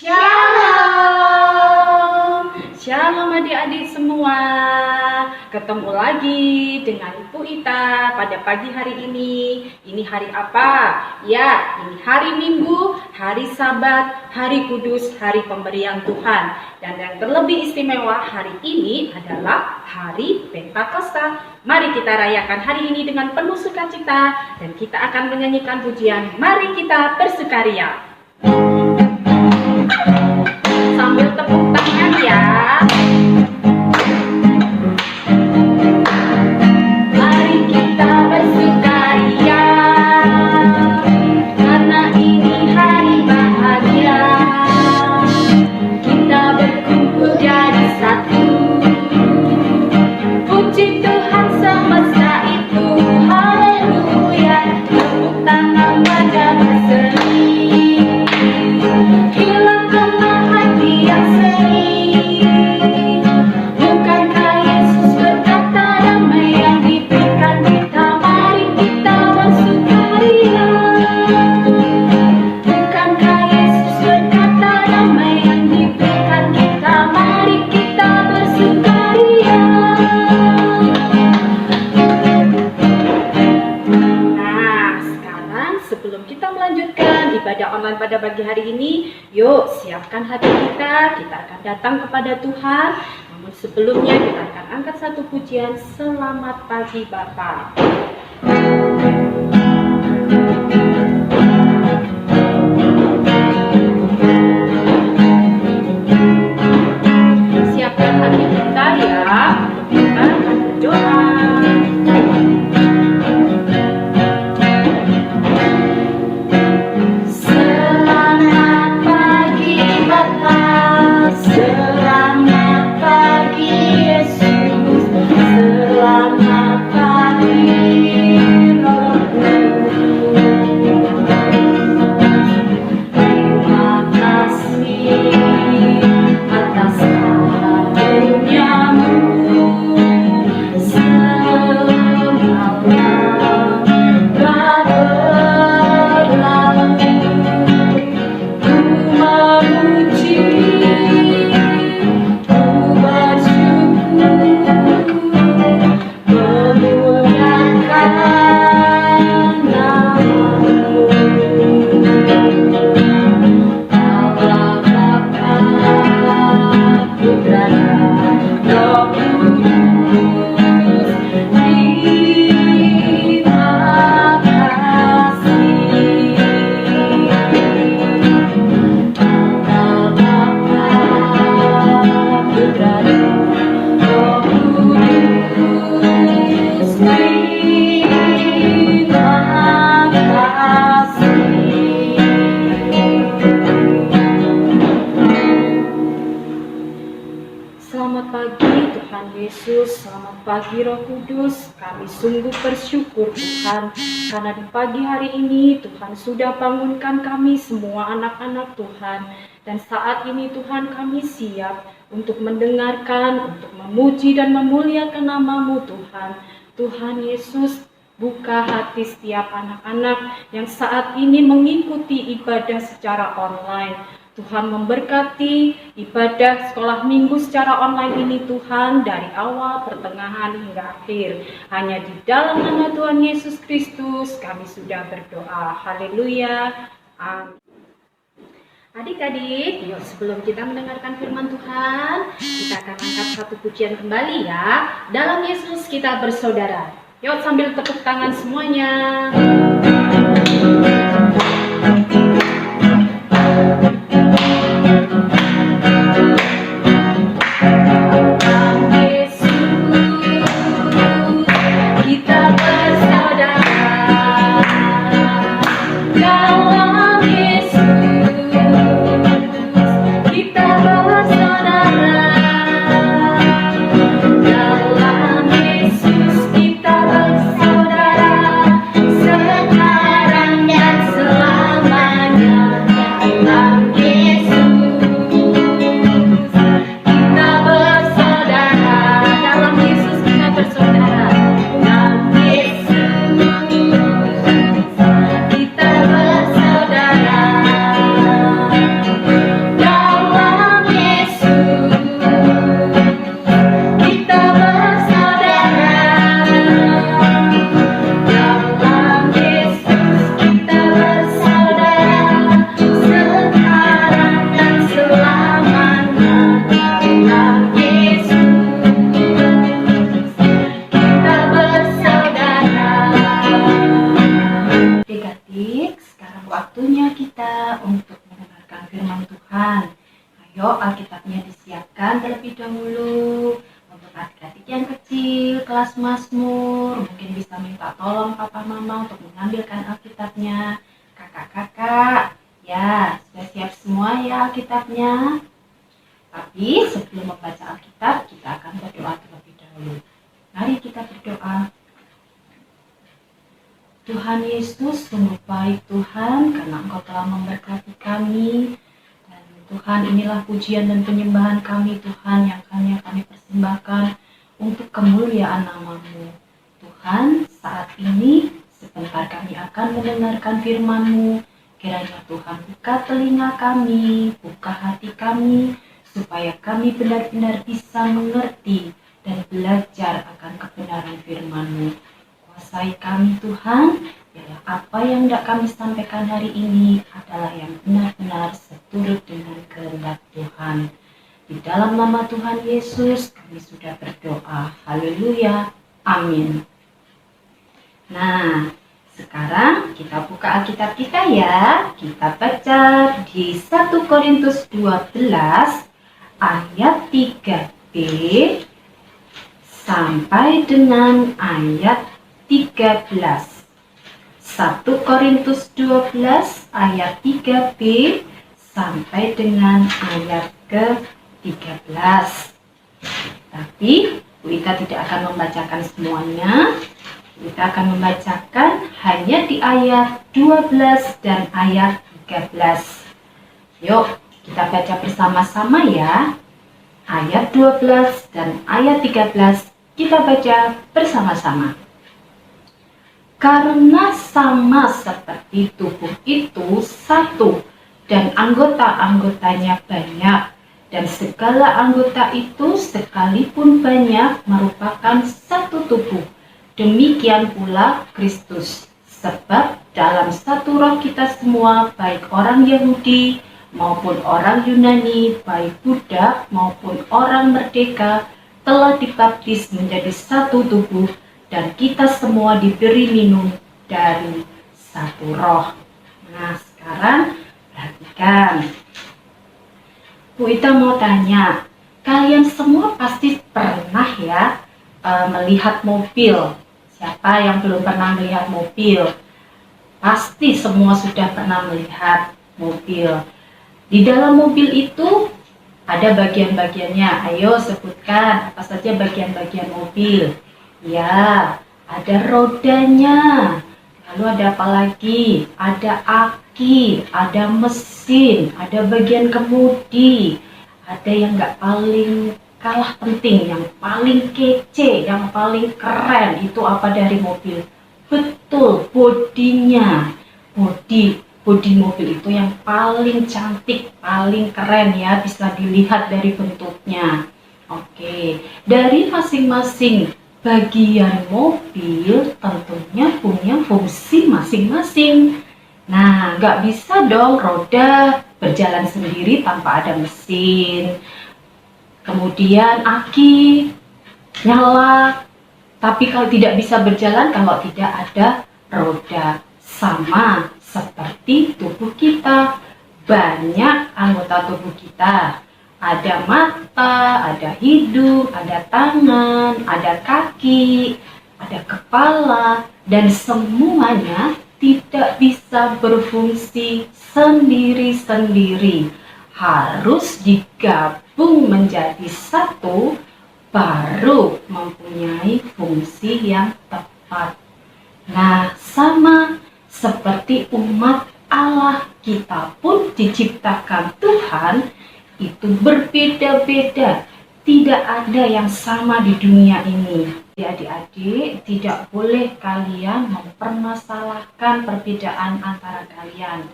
Shalom, shalom adik-adik semua. Ketemu lagi dengan Ibu Ita pada pagi hari ini. Ini hari apa? Ya, ini hari Minggu, hari Sabat, hari Kudus, hari pemberian Tuhan. Dan yang terlebih istimewa hari ini adalah hari Pentakosta. Mari kita rayakan hari ini dengan penuh sukacita dan kita akan menyanyikan pujian Mari Kita Bersukaria. Sambil tepuk tangan ya. Mari kita bersukaria karena ini hari bahagia. Kita berkumpul jadi satu. Puji Tuhan semesta itu, haleluya. Tepuk tangan pada berseri. Bukankah Yesus berkata damai yang diberikan kita, mari kita bersukaria. Bukankah Yesus berkata damai yang diberikan kita, mari kita bersukaria. Nah, sekarang sebelum kita melanjutkan ibadah online pada pagi hari ini, yuk siapkan hati kita akan datang kepada Tuhan. Namun sebelumnya kita akan angkat satu pujian, Selamat Pagi Bapa. Siapkan hati kita ya, untuk kita akan berdoa. Selamat pagi Roh Kudus, kami sungguh bersyukur Tuhan, karena di pagi hari ini Tuhan sudah bangunkan kami semua anak-anak Tuhan. Dan saat ini Tuhan kami siap untuk mendengarkan, untuk memuji dan memuliakan nama-Mu Tuhan. Tuhan Yesus, buka hati setiap anak-anak yang saat ini mengikuti ibadah secara online. Tuhan memberkati ibadah sekolah minggu secara online ini Tuhan, dari awal, pertengahan hingga akhir. Hanya di dalam nama Tuhan Yesus Kristus kami sudah berdoa. Haleluya. Amin. Adik-adik, yuk sebelum kita mendengarkan firman Tuhan, kita akan angkat satu pujian kembali ya. Dalam Yesus kita bersaudara. Yuk sambil tepuk tangan semuanya. Sekarang dan kita untuk mendengarkan firman Tuhan. Ayo Alkitabnya disiapkan terlebih dahulu. Untuk adik-adik yang kecil, kelas Mazmur, mungkin bisa minta tolong Papa Mama untuk mengambilkan Alkitabnya. Kakak-kakak, ya sudah siap semua ya Alkitabnya? Tapi sebelum membaca Alkitab, kita akan berdoa terlebih dahulu. Mari kita berdoa. Tuhan Yesus, sungguh baik Tuhan, karena Engkau telah memberkati kami. Dan Tuhan, inilah pujian dan penyembahan kami Tuhan, yang hanya kami persembahkan untuk kemuliaan nama-Mu. Tuhan, saat ini sebentar kami akan mendengarkan firman-Mu. Kiranya Tuhan buka telinga kami, buka hati kami, supaya kami benar-benar bisa mengerti dan belajar akan kebenaran firman-Mu. Kuasai kami Tuhan, biarlah apa yang hendak kami sampaikan hari ini adalah yang benar-benar seturut dengan kehendak Tuhan. Di dalam nama Tuhan Yesus kami sudah berdoa. Haleluya. Amin. Nah, sekarang kita buka Alkitab kita ya. Kita baca di 1 Korintus 12 ayat 3b sampai dengan ayat 13. 1 Korintus 12 ayat 3b sampai dengan ayat ke-13. Tapi Wita tidak akan membacakan semuanya. Kita akan membacakan hanya di ayat 12 dan ayat 13. Yuk, kita baca bersama-sama ya. Ayat 12 dan ayat 13 kita baca bersama-sama. Karena sama seperti tubuh itu satu dan anggota-anggotanya banyak, dan segala anggota itu sekalipun banyak merupakan satu tubuh. Demikian pula Kristus. Sebab dalam satu roh kita semua, baik orang Yahudi maupun orang Yunani, baik budak maupun orang merdeka, telah dibaptis menjadi satu tubuh, dan kita semua diberi minum dari satu roh. Nah, sekarang perhatikan. Bu Ita mau tanya, kalian semua pasti pernah ya melihat mobil. Siapa yang belum pernah melihat mobil? Pasti semua sudah pernah melihat mobil. Di dalam mobil itu ada bagian-bagiannya. Ayo sebutkan apa saja bagian-bagian mobil. Ya, ada rodanya. Lalu ada apa lagi? Ada aki, ada mesin, ada bagian kemudi. Ada yang nggak paling kalah penting, yang paling kece, yang paling keren. Itu apa dari mobil? Betul, bodinya. Bodi mobil itu yang paling cantik, paling keren ya, bisa dilihat dari bentuknya. Oke, dari masing-masing bagian mobil tentunya punya fungsi masing-masing. Nah, nggak bisa dong roda berjalan sendiri tanpa ada mesin. Kemudian aki nyala, tapi kalau tidak bisa berjalan kalau tidak ada roda. Sama seperti tubuh kita, banyak anggota tubuh kita. Ada mata, ada hidung, ada tangan, ada kaki, ada kepala, dan semuanya tidak bisa berfungsi sendiri-sendiri. Harus digabung menjadi satu, baru mempunyai fungsi yang tepat. Nah, sama seperti umat Allah, kita pun diciptakan Tuhan itu berbeda-beda. Tidak ada yang sama di dunia ini. Adik-adik, tidak boleh kalian mempermasalahkan perbedaan antara kalian.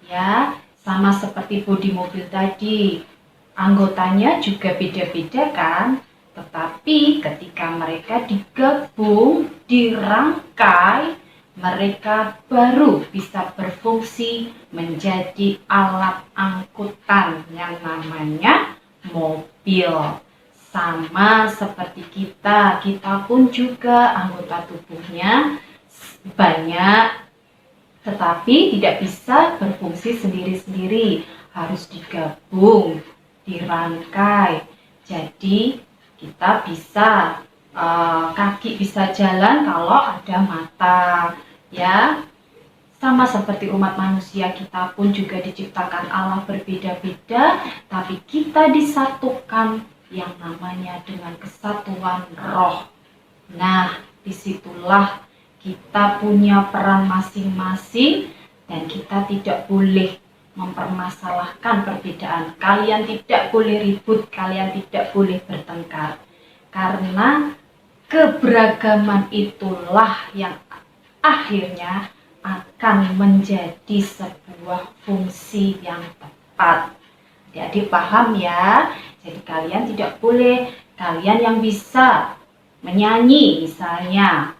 Ya, sama seperti bodi mobil tadi. Anggotanya juga beda-beda kan? Tetapi ketika mereka digabung, dirangkai, mereka baru bisa berfungsi menjadi alat angkutan yang namanya mobil. Sama seperti kita pun juga anggota tubuhnya banyak. tetapi tidak bisa berfungsi sendiri-sendiri, harus digabung, dirangkai. Jadi kita bisa kaki bisa jalan kalau ada mata, ya. Sama seperti umat manusia, kita pun juga diciptakan Allah berbeda-beda, tapi kita disatukan yang namanya dengan kesatuan roh. Nah, disitulah kita punya peran masing-masing dan kita tidak boleh mempermasalahkan perbedaan. Kalian tidak boleh ribut, kalian tidak boleh bertengkar. Karena keberagaman itulah yang akhirnya akan menjadi sebuah fungsi yang tepat. Adik-adik paham ya? Jadi kalian tidak boleh, kalian yang bisa menyanyi misalnya,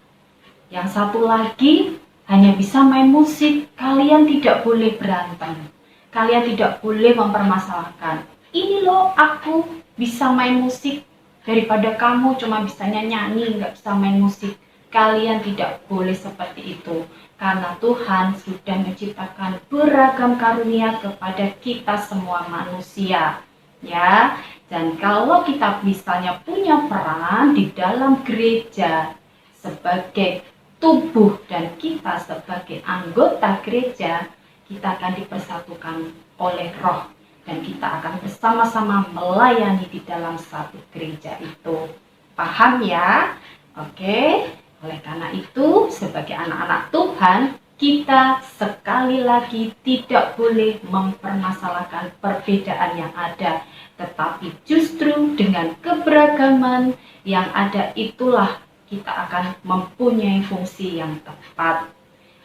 yang satu lagi hanya bisa main musik, kalian tidak boleh berantem. Kalian tidak boleh mempermasalahkan. Ini loh aku bisa main musik daripada kamu cuma bisanya nyanyi, nggak bisa main musik. Kalian tidak boleh seperti itu. Karena Tuhan sudah menciptakan beragam karunia kepada kita semua manusia. Ya, dan kalau kita misalnya punya peran di dalam gereja sebagai tubuh dan kita sebagai anggota gereja, kita akan dipersatukan oleh roh dan kita akan bersama-sama melayani di dalam satu gereja itu. Paham ya? Oke. Oleh karena itu, sebagai anak-anak Tuhan, kita sekali lagi tidak boleh mempermasalahkan perbedaan yang ada, tetapi justru dengan keberagaman yang ada itulah kita akan mempunyai fungsi yang tepat.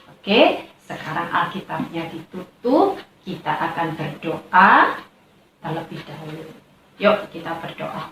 Oke, sekarang Alkitabnya ditutup, kita akan berdoa terlebih dahulu. Yuk kita berdoa.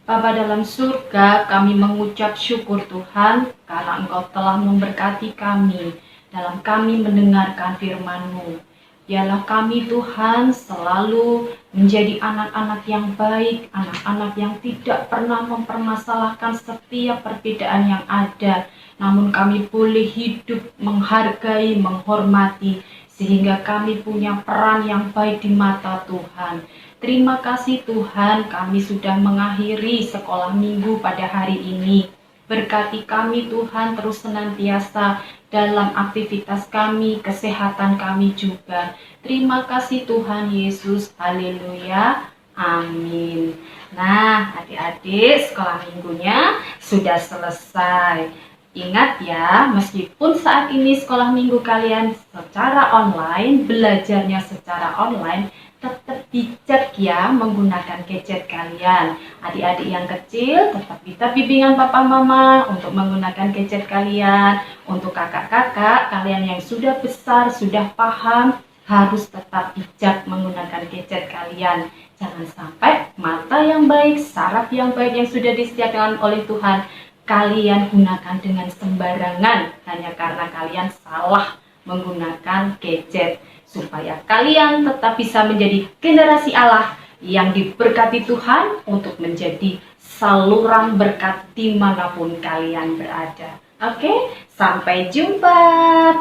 Bapa dalam surga, kami mengucap syukur Tuhan karena Engkau telah memberkati kami dalam kami mendengarkan firman-Mu. Biarlah kami Tuhan selalu menjadi anak-anak yang baik, anak-anak yang tidak pernah mempermasalahkan setiap perbedaan yang ada. Namun kami boleh hidup menghargai, menghormati, sehingga kami punya peran yang baik di mata Tuhan. Terima kasih Tuhan, kami sudah mengakhiri sekolah minggu pada hari ini. Berkati kami Tuhan terus senantiasa dalam aktivitas kami, kesehatan kami juga. Terima kasih Tuhan Yesus, haleluya, amin. Nah, adik-adik, sekolah minggunya sudah selesai. Ingat ya, meskipun saat ini sekolah minggu kalian secara online, belajarnya secara online, tetap bijak ya menggunakan gadget kalian. Adik-adik yang kecil tetap minta bimbingan papa mama untuk menggunakan gadget kalian. Untuk kakak-kakak, kalian yang sudah besar, sudah paham, harus tetap bijak menggunakan gadget kalian. Jangan sampai mata yang baik, saraf yang baik yang sudah disediakan oleh Tuhan, kalian gunakan dengan sembarangan hanya karena kalian salah menggunakan gadget. Supaya kalian tetap bisa menjadi generasi Allah yang diberkati Tuhan untuk menjadi saluran berkat dimanapun kalian berada. Oke, sampai jumpa.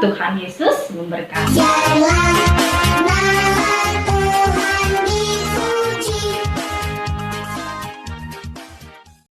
Tuhan Yesus memberkati.